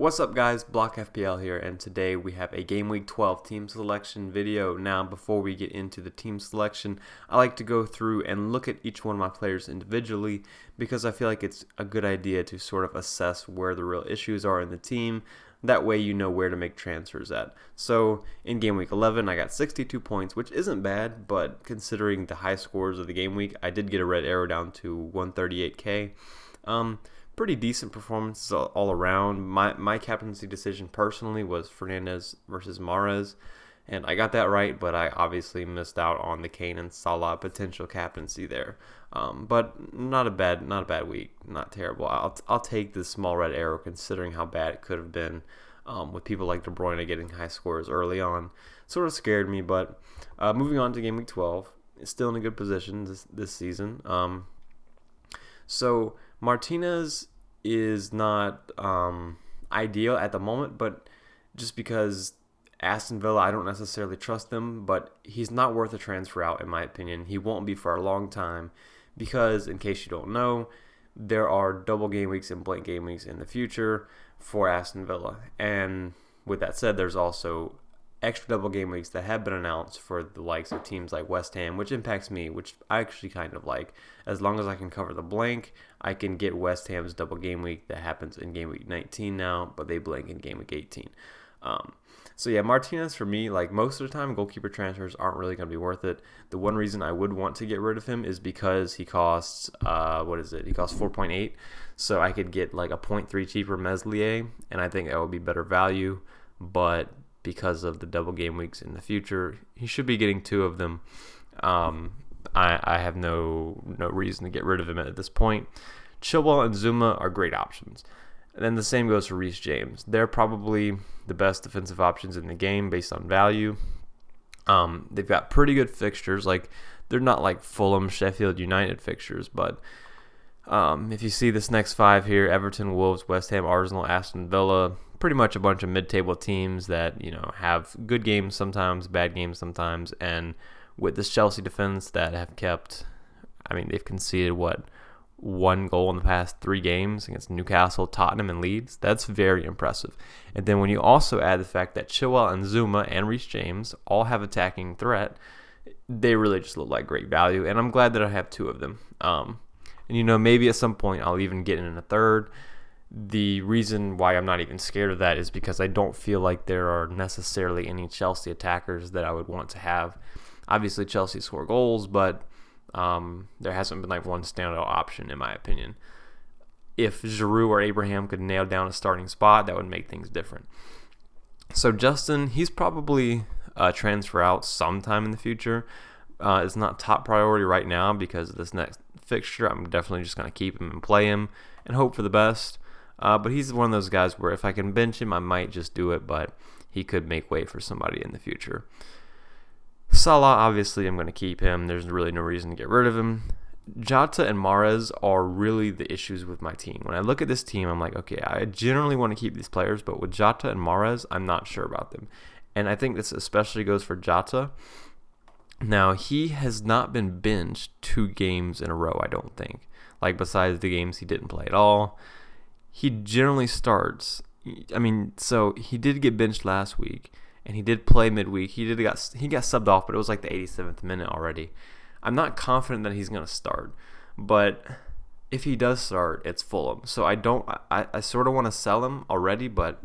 What's up guys, Block FPL here, and today we have a Game Week 12 team selection video. Now before we get into the team selection, I like to go through and look at each one of my players individually because I feel like it's a good idea to sort of assess where the real issues are in the team. That way you know where to make transfers at. So in Game Week 11 I got 62 points, which isn't bad, but considering the high scores of the game week, I did get a red arrow down to 138k. Pretty decent performances all around. My captaincy decision personally was Fernandez versus Mahrez, and I got that right, but I obviously missed out on the Kane and Salah potential captaincy there. But not a bad week, not terrible. I'll take this small red arrow considering how bad it could have been with people like De Bruyne getting high scores early on. Sort of scared me, but moving on to Game Week 12, it's still in a good position this season. So Martinez is not ideal at the moment, but just because Aston Villa, I don't necessarily trust them, but he's not worth a transfer out in my opinion. He won't be for a long time because, in case you don't know, there are double game weeks and blank game weeks in the future for Aston Villa. And with that said, there's also extra double game weeks that have been announced for the likes of teams like West Ham, which impacts me, which I actually kind of like. As long as I can cover the blank, I can get West Ham's double game week that happens in game week 19 now, but they blank in game week 18. So yeah, Martinez for me, like most of the time, goalkeeper transfers aren't really going to be worth it. The one reason I would want to get rid of him is because he costs, He costs 4.8, so I could get like a 0.3 cheaper Meslier, and I think that would be better value, but because of the double game weeks in the future, he should be getting 2 of them. I have no reason to get rid of him at this point. Chilwell and Zuma are great options. And then the same goes for Reece James. They're probably the best defensive options in the game based on value. They've got pretty good fixtures. Like, they're not like Fulham, Sheffield United fixtures, but if you see this next 5 here, Everton, Wolves, West Ham, Arsenal, Aston Villa, pretty much a bunch of mid-table teams that, have good games sometimes, bad games sometimes, and with this Chelsea defense that have kept, they've conceded, 1 goal in the past 3 games against Newcastle, Tottenham, and Leeds. That's very impressive. And then when you also add the fact that Chilwell and Zuma and Reece James all have attacking threat, they really just look like great value, and I'm glad that I have 2 of them. And maybe at some point I'll even get in a third. The reason why I'm not even scared of that is because I don't feel like there are necessarily any Chelsea attackers that I would want to have. Obviously, Chelsea score goals, but there hasn't been like one standout option in my opinion. If Giroud or Abraham could nail down a starting spot, that would make things different. So Justin, he's probably transfer out sometime in the future. It's not top priority right now because of this next fixture. I'm definitely just going to keep him and play him and hope for the best. But he's one of those guys where if I can bench him, I might just do it, but he could make way for somebody in the future. Salah, obviously, I'm going to keep him. There's really no reason to get rid of him. Jota and Mahrez are really the issues with my team. When I look at this team, I'm like, okay, I generally want to keep these players, but with Jota and Mahrez, I'm not sure about them. And I think this especially goes for Jota. Now, he has not been benched 2 games in a row, I don't think. Like, besides the games he didn't play at all. He generally starts. So he did get benched last week, and he did play midweek. He got subbed off, but it was like the 87th minute already. I'm not confident that he's going to start, but if he does start, it's Fulham. So I sort of want to sell him already, but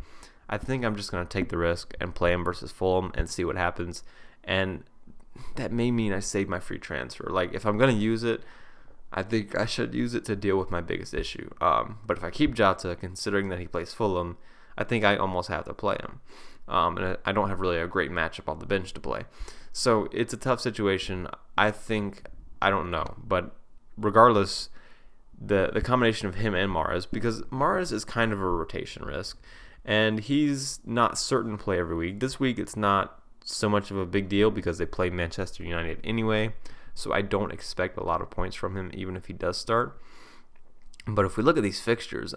I think I'm just going to take the risk and play him versus Fulham and see what happens. And that may mean I save my free transfer. Like, if I'm going to use it, I think I should use it to deal with my biggest issue. But if I keep Jota, considering that he plays Fulham, I think I almost have to play him. And I don't have really a great matchup on the bench to play. So it's a tough situation. I don't know. But regardless, the combination of him and Mahrez, because Mahrez is kind of a rotation risk, and he's not certain to play every week. This week it's not so much of a big deal because they play Manchester United anyway. So I don't expect a lot of points from him, even if he does start. But if we look at these fixtures,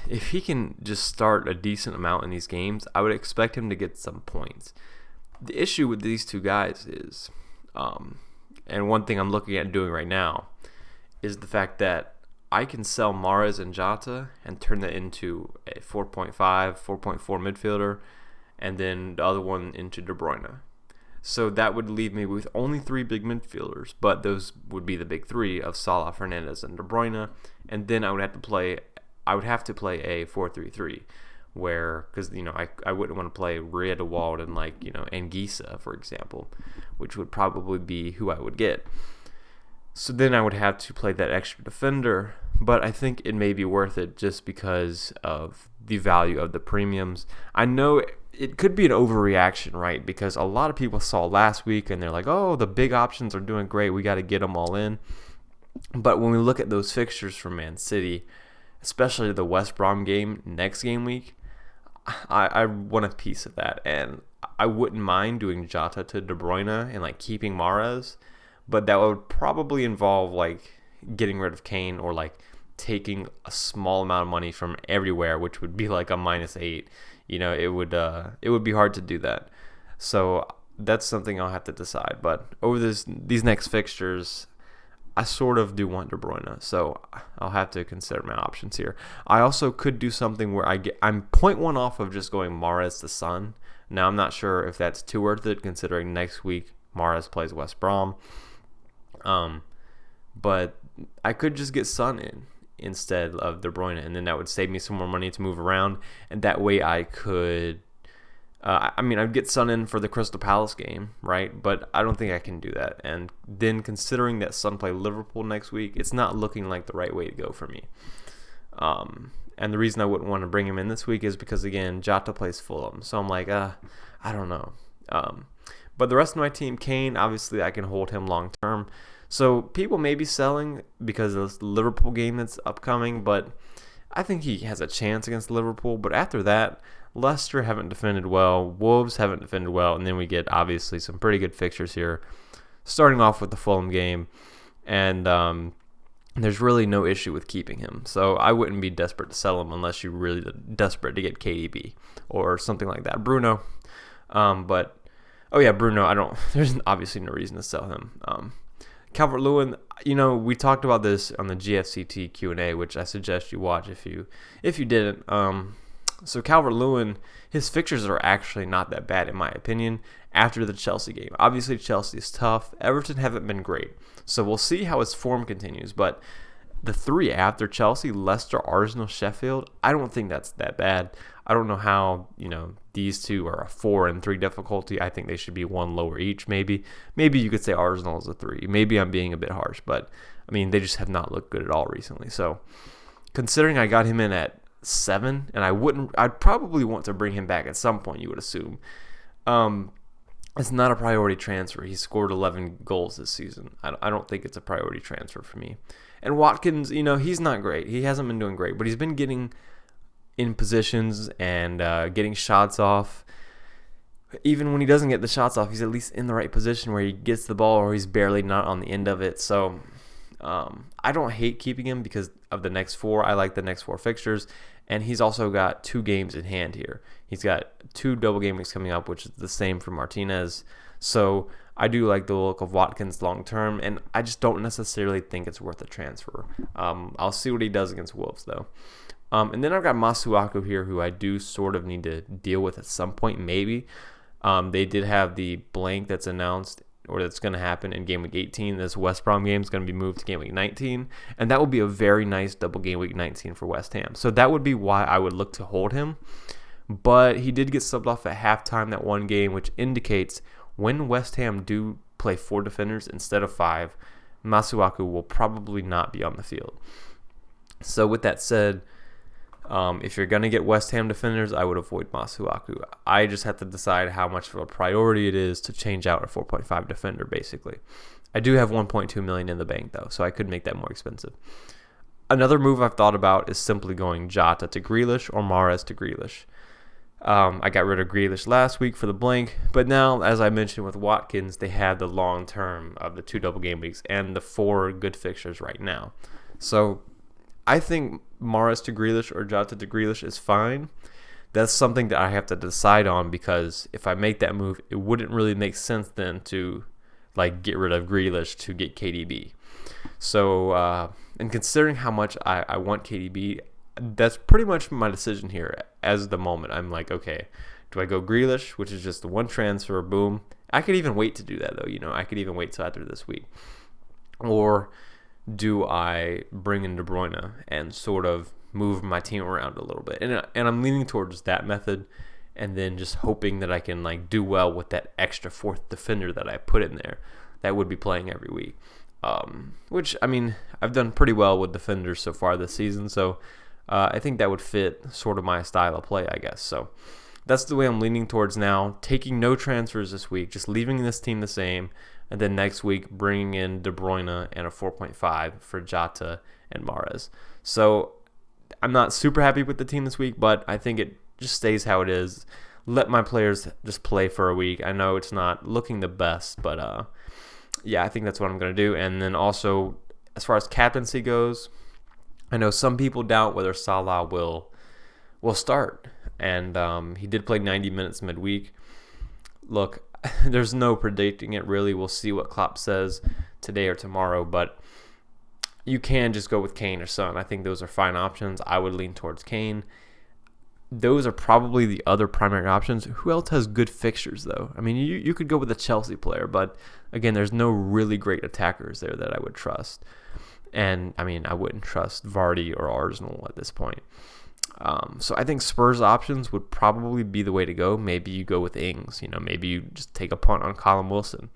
if he can just start a decent amount in these games, I would expect him to get some points. The issue with these 2 guys is, and one thing I'm looking at doing right now, is the fact that I can sell Mahrez and Jota and turn that into a 4.5, 4.4 midfielder, and then the other one into De Bruyne. So that would leave me with only 3 big midfielders, but those would be the big 3 of Salah, Fernandes, and De Bruyne. And then I would have to play a 4-3-3, where, because I wouldn't want to play Riedewald and Anguissa, for example, which would probably be who I would get. So then I would have to play that extra defender, but I think it may be worth it just because of the value of the premiums. I know it could be an overreaction, right? Because a lot of people saw last week and they're like, oh, the big options are doing great. We got to get them all in. But when we look at those fixtures for Man City, especially the West Brom game next game week, I want a piece of that. And I wouldn't mind doing Jota to De Bruyne and keeping Mahrez, but that would probably involve getting rid of Kane or taking a small amount of money from everywhere, which would be a -8. It would be hard to do that. So that's something I'll have to decide. But over these next fixtures, I sort of do want De Bruyne, so I'll have to consider my options here. I also could do something where I'm 0.1 off of just going Mahrez to Son. Now I'm not sure if that's too worth it, considering next week Mahrez plays West Brom. But I could just get Son in instead of De Bruyne, and then that would save me some more money to move around, and that way I could I'd get Son in for the Crystal Palace game, right? But I don't think I can do that. And then considering that Son play Liverpool next week, it's not looking like the right way to go for me. And the reason I wouldn't want to bring him in this week is because, again, Jota plays Fulham. So I'm I don't know. But the rest of my team, Kane, obviously I can hold him long term. So people may be selling because of this Liverpool game that's upcoming, but I think he has a chance against Liverpool. But after that, Leicester haven't defended well, Wolves haven't defended well, and then we get obviously some pretty good fixtures here, starting off with the Fulham game, and there's really no issue with keeping him. So I wouldn't be desperate to sell him unless you're really desperate to get KDB or something like that. Bruno, Bruno, there's obviously no reason to sell him. Calvert-Lewin, we talked about this on the GFCT Q&A, which I suggest you watch if you didn't. So Calvert-Lewin, his fixtures are actually not that bad in my opinion after the Chelsea game. Obviously Chelsea is tough. Everton haven't been great. So we'll see how his form continues. But the 3 after Chelsea, Leicester, Arsenal, Sheffield, I don't think that's that bad. I don't know how, these 2 are a 4 and 3 difficulty. I think they should be 1 lower each maybe. Maybe you could say Arsenal is a 3. Maybe I'm being a bit harsh, but they just have not looked good at all recently. So considering I got him in at 7, and I'd probably want to bring him back at some point, you would assume. It's not a priority transfer. He scored 11 goals this season. I don't think it's a priority transfer for me. And Watkins, he's not great. He hasn't been doing great, but he's been getting in positions and getting shots off. Even when he doesn't get the shots off, he's at least in the right position where he gets the ball or he's barely not on the end of it. So I don't hate keeping him because of the next 4. I like the next 4 fixtures. And he's also got 2 games in hand here. He's got 2 double game weeks coming up, which is the same for Martinez. So I do like the look of Watkins long term, and I just don't necessarily think it's worth a transfer. I'll see what he does against Wolves, though. And then I've got Masuaku here, who I do sort of need to deal with at some point, maybe. They did have the blank that's announced, or that's going to happen in game week 18. This West Brom game is going to be moved to game week 19, and that will be a very nice double game week 19 for West Ham. So that would be why I would look to hold him. But he did get subbed off at halftime that one game, which indicates when West Ham do play 4 defenders instead of 5, Masuaku will probably not be on the field. So with that said, if you're going to get West Ham defenders, I would avoid Masuaku. I just have to decide how much of a priority it is to change out a 4.5 defender, basically. I do have 1.2 million in the bank, though, so I could make that more expensive. Another move I've thought about is simply going Jota to Grealish or Mahrez to Grealish. I got rid of Grealish last week for the blank, but now, as I mentioned with Watkins, they have the long term of the 2 double game weeks and the 4 good fixtures right now. So I think Mahrez to Grealish or Jota to Grealish is fine. That's something that I have to decide on, because if I make that move, it wouldn't really make sense then to get rid of Grealish to get KDB. So, and considering how much I want KDB, that's pretty much my decision here as the moment. I'm like, okay, do I go Grealish, which is just the one transfer, boom. I could even wait to do that, though. I could even wait till after this week. Or do I bring in De Bruyne and sort of move my team around a little bit? And I'm leaning towards that method, and then just hoping that I can like do well with that extra fourth defender that I put in there that would be playing every week. Which, I mean, I've done pretty well with defenders so far this season, so I think that would fit sort of my style of play, I guess. So that's the way I'm leaning towards now, taking no transfers this week, just leaving this team the same, and then next week bringing in De Bruyne and a 4.5 for Jota and Mahrez. So I'm not super happy with the team this week, but I think it just stays how it is. Let my players just play for a week. I know it's not looking the best, but yeah, I think that's what I'm going to do. And then also, as far as captaincy goes, I know some people doubt whether Salah will start. And he did play 90 minutes midweek. Look, there's no predicting it, really. We'll see what Klopp says today or tomorrow. But you can just go with Kane or Son. I think those are fine options. I would lean towards Kane. Those are probably the other primary options. Who else has good fixtures, though? I mean, you could go with a Chelsea player, but again, there's no really great attackers there that I would trust. And, I mean, I wouldn't trust Vardy or Arsenal at this point. So I think Spurs options would probably be the way to go. Maybe you go with Ings. Maybe you just take a punt on Callum Wilson.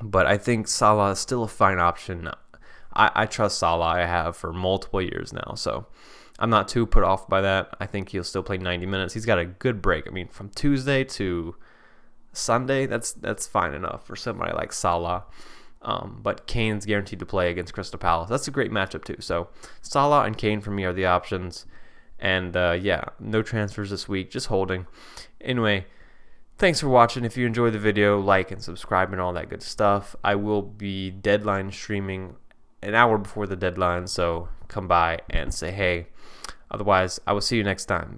But I think Salah is still a fine option. I trust Salah. I have for multiple years now. So I'm not too put off by that. I think he'll still play 90 minutes. He's got a good break. I mean, from Tuesday to Sunday, that's fine enough for somebody like Salah. But Kane's guaranteed to play against Crystal Palace. That's a great matchup too. So Salah and Kane for me are the options. And yeah, no transfers this week, just holding. Anyway, thanks for watching. If you enjoyed the video, like and subscribe and all that good stuff. I will be deadline streaming an hour before the deadline, so come by and say hey. Otherwise, I will see you next time.